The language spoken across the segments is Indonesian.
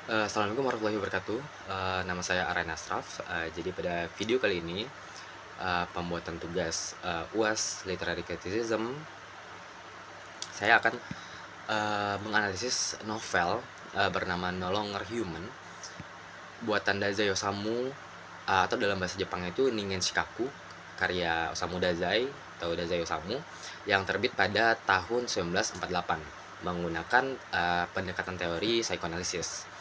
Assalamualaikum warahmatullahi wabarakatuh. Nama saya Aryan Asraf. Jadi pada video kali ini, pembuatan tugas UAS Literary Criticism, saya akan menganalisis novel bernama No Longer Human buatan Dazai Osamu, atau dalam bahasa Jepang itu Ningen Shikaku, karya Osamu Dazai atau Dazai Osamu, yang terbit pada tahun 1948 menggunakan pendekatan teori psikoanalisis.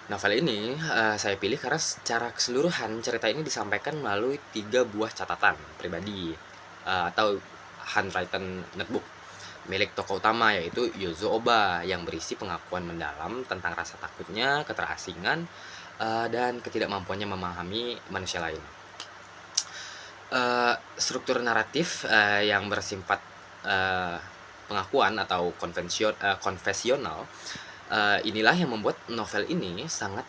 Novel ini saya pilih karena secara keseluruhan cerita ini disampaikan melalui 3 buah catatan pribadi atau handwritten notebook milik tokoh utama, yaitu Yuzo Oba, yang berisi pengakuan mendalam tentang rasa takutnya, keterasingan, dan ketidakmampuannya memahami manusia lain. Struktur naratif yang bersifat pengakuan atau konfesional, inilah yang membuat novel ini sangat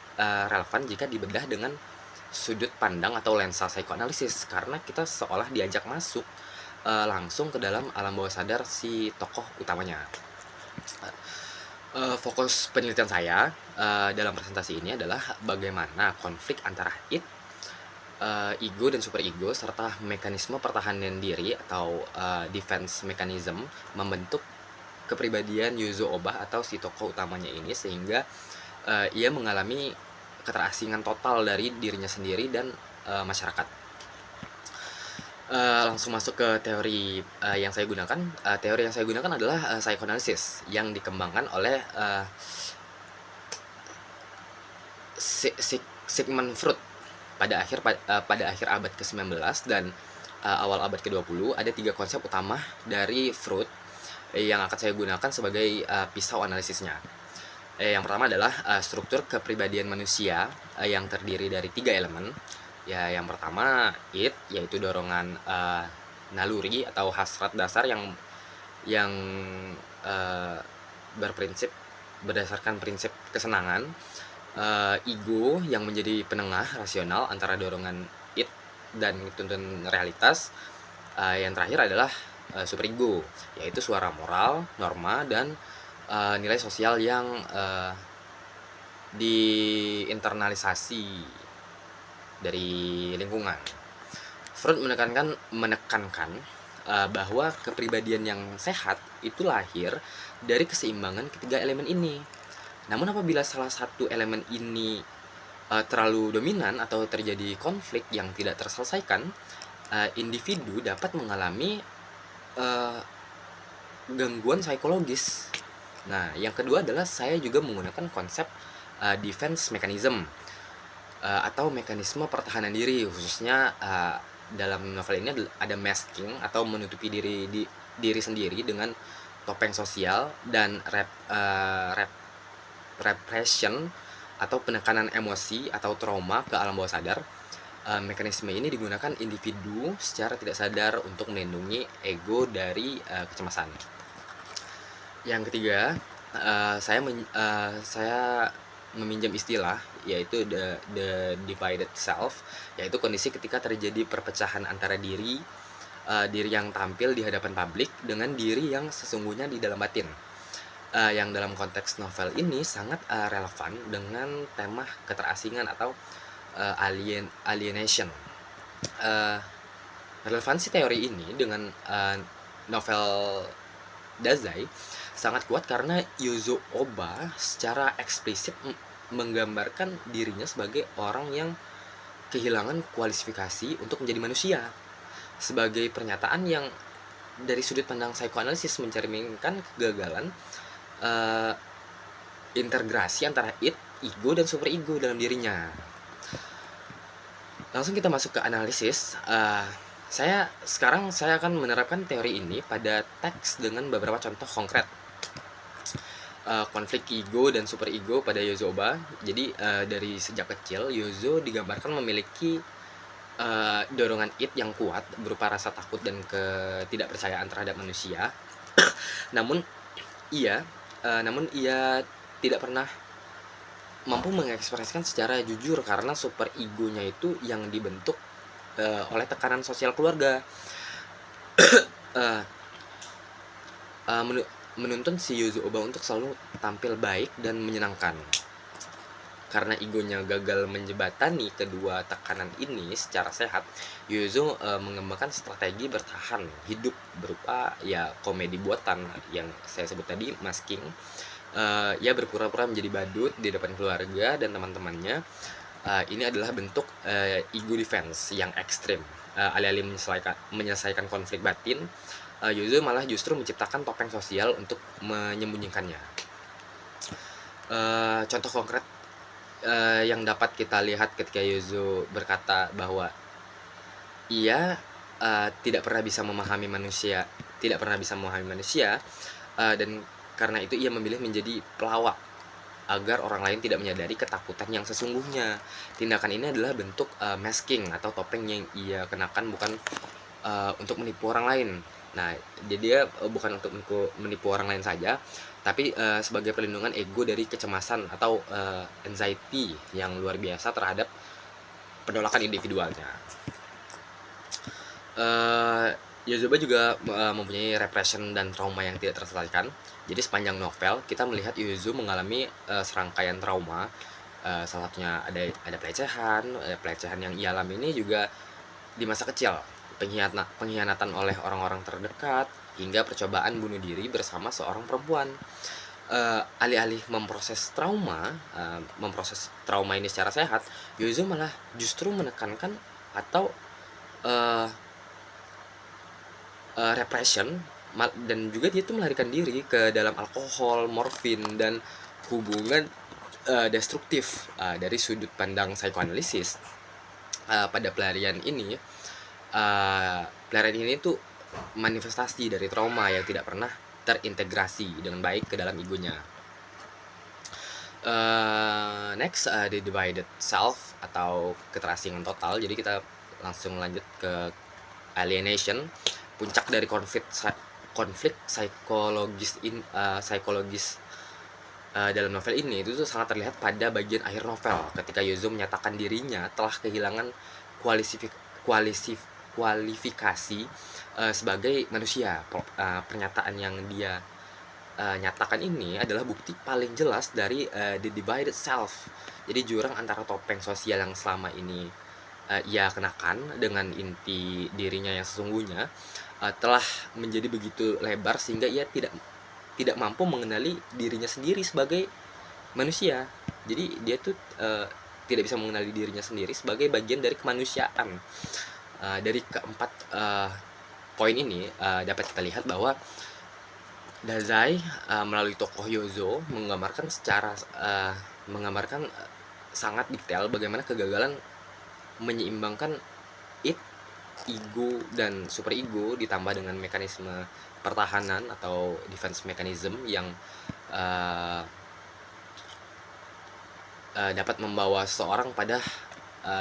relevan jika dibedah dengan sudut pandang atau lensa psikoanalisis, karena kita seolah diajak masuk langsung ke dalam alam bawah sadar si tokoh utamanya. Fokus penelitian saya dalam presentasi ini adalah bagaimana konflik antara ego dan super ego, serta mekanisme pertahanan diri atau defense mechanism membentuk kepribadian Yuzo Oba atau si tokoh utamanya ini, sehingga ia mengalami keterasingan total dari dirinya sendiri dan masyarakat. Langsung masuk ke teori yang saya gunakan. Teori yang saya gunakan adalah psychoanalysis yang dikembangkan oleh Sigmund Freud pada akhir abad ke-19 dan awal abad ke-20. Ada 3 konsep utama dari Freud yang akan saya gunakan sebagai pisau analisisnya. Yang pertama adalah struktur kepribadian manusia yang terdiri dari 3 elemen. Ya, yang pertama yaitu dorongan naluri atau hasrat dasar yang berprinsip berdasarkan prinsip kesenangan. Ego yang menjadi penengah rasional antara dorongan id dan tuntutan realitas. Yang terakhir adalah superego, yaitu suara moral, norma, dan nilai sosial yang diinternalisasi dari lingkungan. Freud menekankan bahwa kepribadian yang sehat itu lahir dari keseimbangan ketiga elemen ini. Namun apabila salah satu elemen ini terlalu dominan atau terjadi konflik yang tidak terselesaikan, individu dapat mengalami gangguan psikologis. Nah, yang kedua adalah saya juga menggunakan konsep defense mechanism atau mekanisme pertahanan diri, khususnya dalam novel ini ada masking atau menutupi diri sendiri dengan topeng sosial dan repression atau penekanan emosi atau trauma ke alam bawah sadar. Mekanisme ini digunakan individu secara tidak sadar untuk melindungi ego dari kecemasan. Yang ketiga, saya meminjam istilah, yaitu the divided self, yaitu kondisi ketika terjadi perpecahan antara diri yang tampil di hadapan publik dengan diri yang sesungguhnya di dalam batin. Yang dalam konteks novel ini sangat relevan dengan tema keterasingan atau alienation. Relevansi teori ini dengan novel Dazai sangat kuat karena Yuzo Oba secara eksplisit menggambarkan dirinya sebagai orang yang kehilangan kualifikasi untuk menjadi manusia, sebagai pernyataan yang dari sudut pandang psikoanalisis mencerminkan kegagalan integrasi antara ego dan superego dalam dirinya. Langsung kita masuk ke analisis. Saya akan menerapkan teori ini pada teks dengan beberapa contoh konkret. Konflik ego dan superego pada Yuzo Oba. Jadi dari sejak kecil Yuzo digambarkan memiliki dorongan yang kuat berupa rasa takut dan ketidakpercayaan terhadap manusia. Namun ia tidak pernah mampu mengekspresikan secara jujur karena super egonya itu yang dibentuk oleh tekanan sosial keluarga. Menuntun si Yuzo Oba untuk selalu tampil baik dan menyenangkan. karena egonya gagal menjembatani kedua tekanan ini secara sehat, Yuzo mengembangkan strategi bertahan hidup berupa ya komedi buatan yang saya sebut tadi, masking. Ia berpura-pura menjadi badut di depan keluarga dan teman-temannya. Ini adalah bentuk ego defense yang ekstrim. Alih-alih menyelesaikan konflik batin, Yuzo malah justru menciptakan topeng sosial untuk menyembunyikannya. Contoh konkret yang dapat kita lihat ketika Yuzo berkata bahwa ia tidak pernah bisa memahami manusia, dan karena itu ia memilih menjadi pelawak agar orang lain tidak menyadari ketakutan yang sesungguhnya. Tindakan ini adalah bentuk masking atau topeng yang ia kenakan bukan untuk menipu orang lain. Nah, jadi dia bukan untuk menipu orang lain saja, tapi sebagai perlindungan ego dari kecemasan atau anxiety yang luar biasa terhadap penolakan individualnya. Yazuba juga mempunyai repression dan trauma yang tidak terselesaikan. Jadi sepanjang novel kita melihat Yuzu mengalami serangkaian trauma. Salah satunya ada pelecehan yang ia alami ini juga di masa kecil, pengkhianatan oleh orang-orang terdekat, hingga percobaan bunuh diri bersama seorang perempuan. Alih-alih memproses trauma ini secara sehat, Yuzu malah justru menekankan atau repression, dan juga dia tuh melarikan diri ke dalam alkohol, morfin, dan hubungan destruktif. Dari sudut pandang psikoanalisis, pada pelarian ini tuh manifestasi dari trauma yang tidak pernah terintegrasi dengan baik ke dalam egonya. Next, the divided self atau keterasingan total. Jadi kita langsung lanjut ke alienation. Puncak dari konflik psikologis dalam novel ini itu tuh sangat terlihat pada bagian akhir novel ketika Yuzo menyatakan dirinya telah kehilangan kualifikasi sebagai manusia. Pernyataan yang dia nyatakan ini adalah bukti paling jelas dari the divided self. Jadi jurang antara topeng sosial yang selama ini ia kenakan dengan inti dirinya yang sesungguhnya telah menjadi begitu lebar sehingga ia tidak mampu mengenali dirinya sendiri sebagai manusia. Jadi dia tuh tidak bisa mengenali dirinya sendiri sebagai bagian dari kemanusiaan. Dari keempat poin ini dapat kita lihat bahwa Dazai melalui tokoh Yozo menggambarkan sangat detail bagaimana kegagalan menyeimbangkan ego dan super ego ditambah dengan mekanisme pertahanan atau defense mechanism yang dapat membawa seseorang pada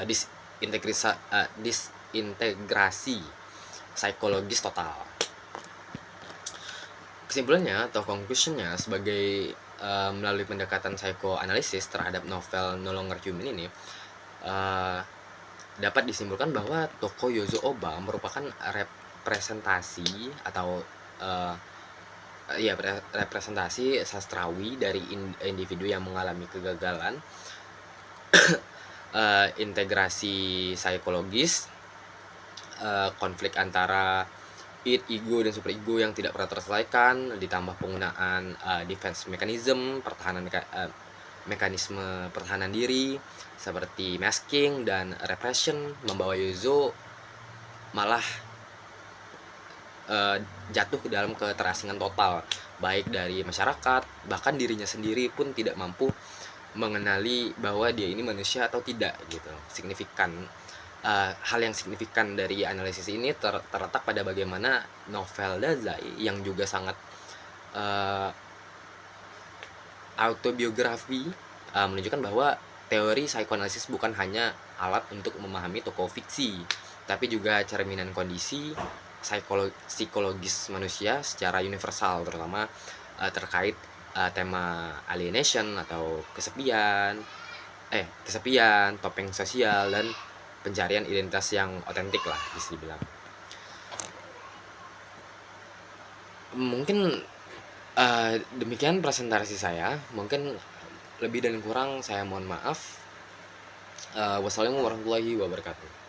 disintegrasi psikologis total. Kesimpulannya atau conclusionnya sebagai melalui pendekatan psikoanalisis terhadap novel No Longer Human ini, dapat disimpulkan bahwa tokoh Yozo Oba merupakan representasi atau representasi sastrawi dari individu yang mengalami kegagalan integrasi psikologis, konflik antara ego dan super ego yang tidak pernah terselesaikan, ditambah penggunaan defense mechanism, mekanisme pertahanan diri seperti masking dan repression, membawa Yuzo malah jatuh ke dalam keterasingan total, baik dari masyarakat, bahkan dirinya sendiri pun tidak mampu mengenali bahwa dia ini manusia atau tidak gitu. Hal yang signifikan dari analisis ini terletak pada bagaimana novel Dazai yang juga sangat autobiografi menunjukkan bahwa teori psikoanalisis bukan hanya alat untuk memahami tokoh fiksi, tapi juga cerminan kondisi psikologis manusia secara universal, terutama terkait tema alienation atau kesepian, topeng sosial, dan pencarian identitas yang otentik lah bisa dibilang. Mungkin demikian presentasi saya. Mungkin Lebih dan kurang saya mohon maaf. Wassalamualaikum warahmatullahi wabarakatuh.